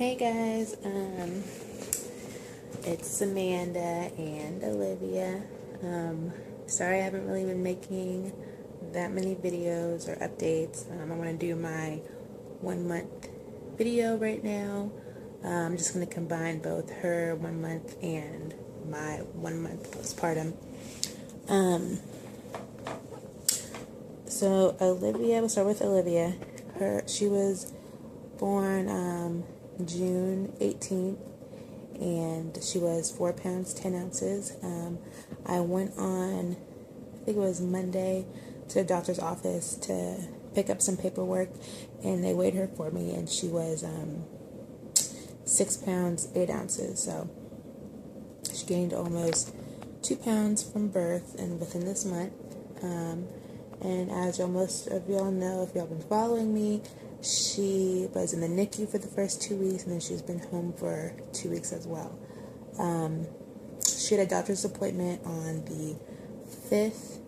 Hey guys, it's Amanda and Olivia. Sorry I haven't really been making that many videos or updates. I want to do my 1 month video right now. I'm just going to combine both her 1 month and my 1 month postpartum. So Olivia, we'll start with Olivia. She was born June 18th, and she was 4 pounds 10 ounces. I went on, I think it was Monday, to the doctor's office to pick up some paperwork, and they weighed her for me, and she was 6 pounds 8 ounces. So she gained almost 2 pounds from birth and within this month. And as most of y'all know, if y'all been following me, she was in the NICU for the first 2 weeks, and then she's been home for 2 weeks as well. She had a doctor's appointment on the 5th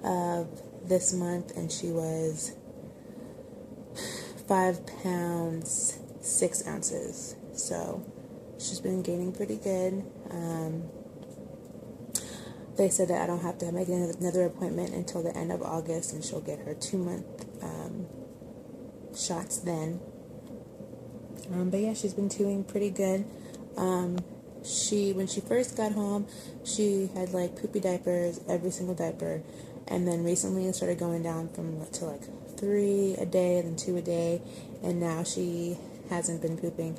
of this month, and she was 5 pounds 6 ounces. So she's been gaining pretty good. They said that I don't have to make another appointment until the end of August, and she'll get her 2-month shots then. But yeah, she's been doing pretty good. When she first got home, she had like poopy diapers, every single diaper, and then recently it started going down to like 3 a day, then 2 a day, and now she hasn't been pooping.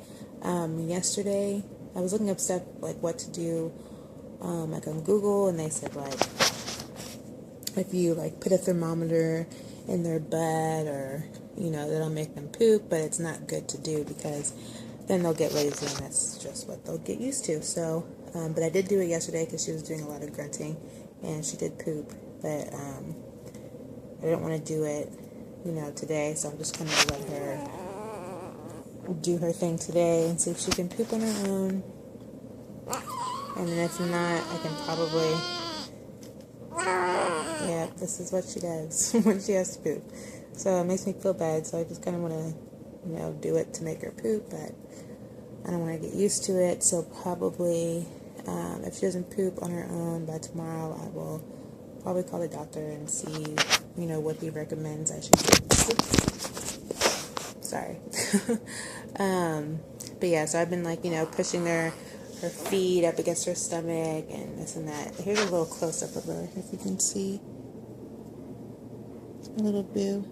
Yesterday, I was looking up stuff like what to do, like on Google, and they said like if you like put a thermometer in their butt, or that'll make them poop, but it's not good to do because then they'll get lazy, and that's just what they'll get used to. So, but I did do it yesterday because she was doing a lot of grunting, and she did poop, but I didn't want to do it, today, so I'm just gonna let her do her thing today and see if she can poop on her own. And then if not, I can probably, this is what she does when she has to poop. So it makes me feel bad, so I just kind of want to, do it to make her poop, but I don't want to get used to it. So probably, if she doesn't poop on her own by tomorrow, I will probably call the doctor and see, what he recommends I should do. Sorry. But yeah, so I've been like, pushing her feet up against her stomach and this and that. Here's a little close-up of her, if you can see. It's my little boo.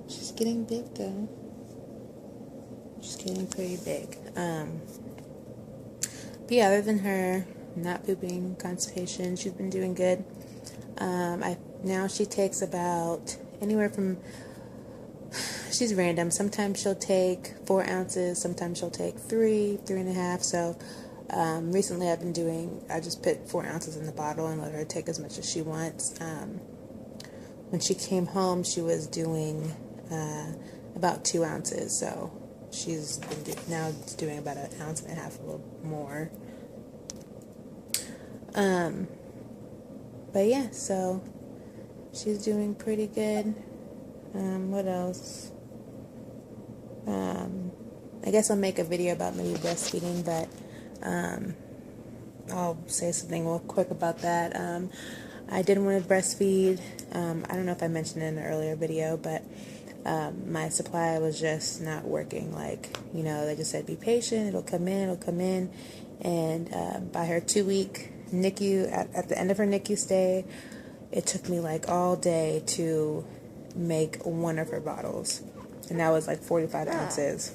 She's getting big, though. She's getting pretty big. But yeah, other than her not pooping, constipation, she's been doing good. Now she takes about anywhere from, she's random. Sometimes she'll take 4 ounces, sometimes she'll take 3.5. So recently I just put 4 ounces in the bottle and let her take as much as she wants. When she came home, she was doing about 2 ounces, so she's been now doing about 1.5 ounces, a little more. But yeah, so she's doing pretty good. What else? I guess I'll make a video about maybe breastfeeding, but I'll say something real quick about that. I didn't want to breastfeed. I don't know if I mentioned it in an earlier video, but my supply was just not working. Like, they just said, be patient, it'll come in. And by her 2-week NICU, at the end of her NICU stay, it took me like all day to make one of her bottles. And that was like 45 ounces.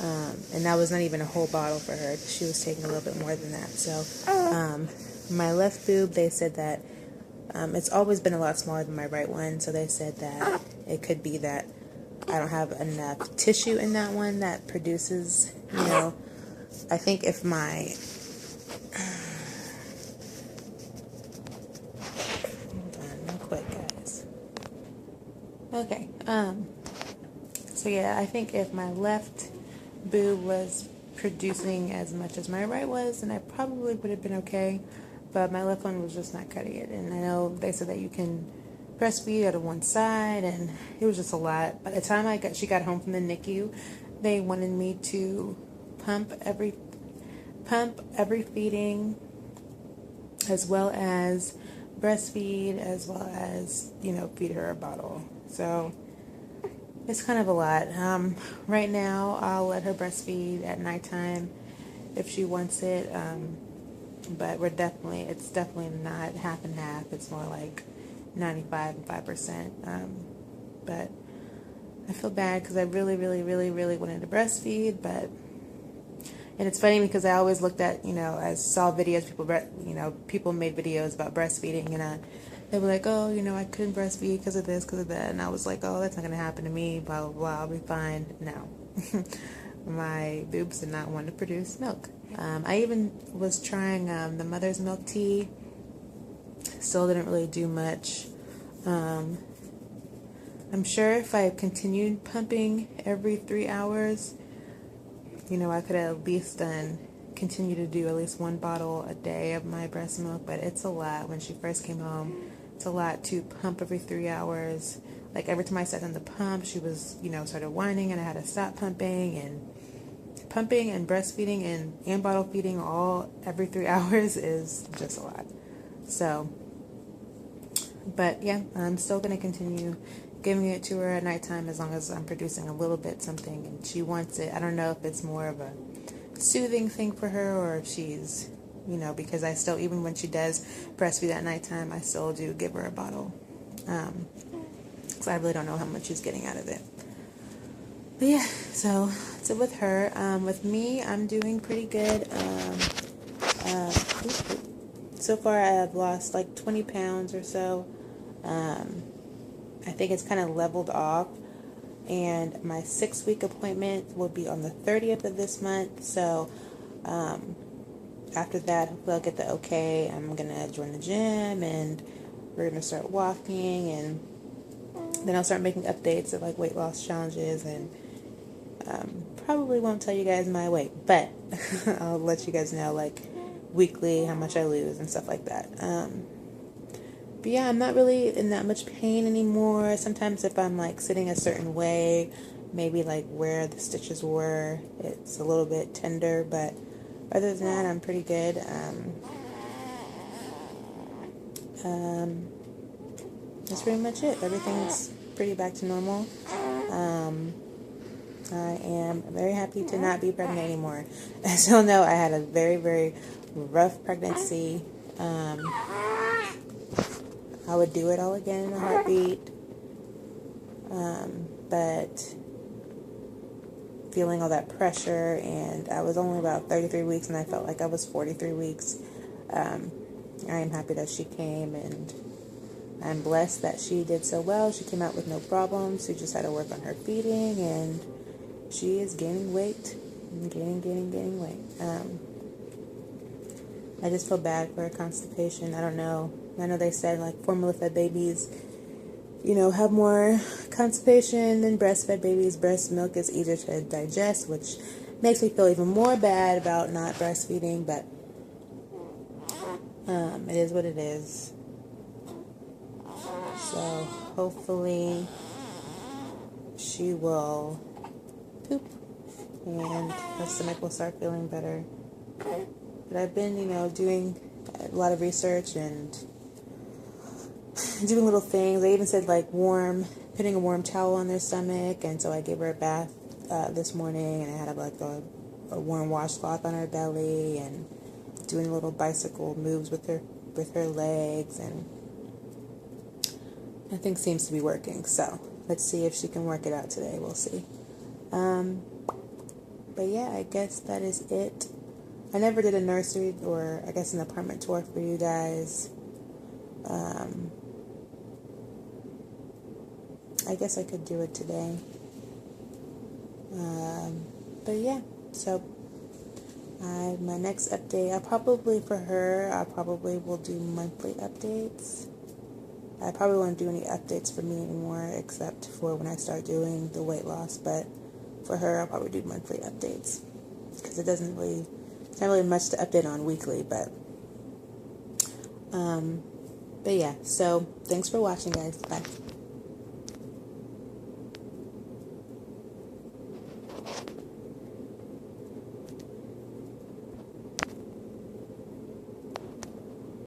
And that was not even a whole bottle for her. She was taking a little bit more than that. So my left boob, they said that it's always been a lot smaller than my right one. So they said that it could be that I don't have enough tissue in that one that produces, I think if my, hold on real quick, guys. Okay, so yeah, I think if my left boob was producing as much as my right was, then I probably would have been okay, but my left one was just not cutting it. And I know they said that you can breastfeed out of one side, and it was just a lot. By the time she got home from the NICU, they wanted me to pump every feeding, as well as breastfeed, as well as, feed her a bottle. So it's kind of a lot. Right now, I'll let her breastfeed at nighttime if she wants it. But it's definitely not half and half. It's more like 95 and 5%. But I feel bad because I really, really, really, really wanted to breastfeed. And it's funny because I always looked at, I saw videos, people made videos about breastfeeding, and they were like, oh, I couldn't breastfeed because of this, because of that. And I was like, oh, that's not going to happen to me, blah, blah, blah, I'll be fine. No. My boobs did not want to produce milk. I even was trying the mother's milk tea. Still didn't really do much. I'm sure if I continued pumping every 3 hours, I could have at least continue to do at least 1 bottle a day of my breast milk, but it's a lot. When she first came home, it's a lot to pump every 3 hours. Like every time I sat on the pump, she was, started whining, and I had to stop pumping and breastfeeding and bottle feeding all every 3 hours is just a lot. So, but yeah, I'm still going to continue giving it to her at nighttime as long as I'm producing a little bit something and she wants it. I don't know if it's more of a soothing thing for her or if she's, because I still, even when she does breastfeed at nighttime, I still do give her a bottle. So I really don't know how much she's getting out of it. But yeah, so with her. With me, I'm doing pretty good. So far I have lost like 20 pounds or so. I think it's kind of leveled off, and my 6-week appointment will be on the 30th of this month. So after that, hopefully I'll get the okay. I'm gonna join the gym, and we're gonna start walking, and then I'll start making updates of like weight loss challenges, and probably won't tell you guys my weight, but I'll let you guys know like weekly how much I lose and stuff like that. But yeah, I'm not really in that much pain anymore. Sometimes if I'm like sitting a certain way, maybe like where the stitches were, it's a little bit tender, but other than that, I'm pretty good. That's pretty much it. Everything's pretty back to normal. I am very happy to not be pregnant anymore. As you'll know, I had a very, very rough pregnancy. I would do it all again in a heartbeat. But feeling all that pressure, and I was only about 33 weeks, and I felt like I was 43 weeks. I am happy that she came, and I'm blessed that she did so well. She came out with no problems. She just had to work on her feeding, and she is gaining weight, gaining weight. I just feel bad for her constipation. I don't know. I know they said like formula-fed babies, have more constipation than breastfed babies. Breast milk is easier to digest, which makes me feel even more bad about not breastfeeding, but it is what it is. So hopefully she will poop and her stomach will start feeling better. But I've been, doing a lot of research and doing little things. I even said like putting a warm towel on their stomach, and so I gave her a bath this morning, and I had like a warm washcloth on her belly, and doing little bicycle moves with her legs, and I think seems to be working. So let's see if she can work it out today. We'll see. But yeah, I guess that is it. I never did a nursery or I guess an apartment tour for you guys. I guess I could do it today. But yeah, so my next update, I probably will do monthly updates. I probably won't do any updates for me anymore except for when I start doing the weight loss, but for her I'll probably do monthly updates because it's not really much to update on weekly, but But yeah, so thanks for watching, guys. Bye.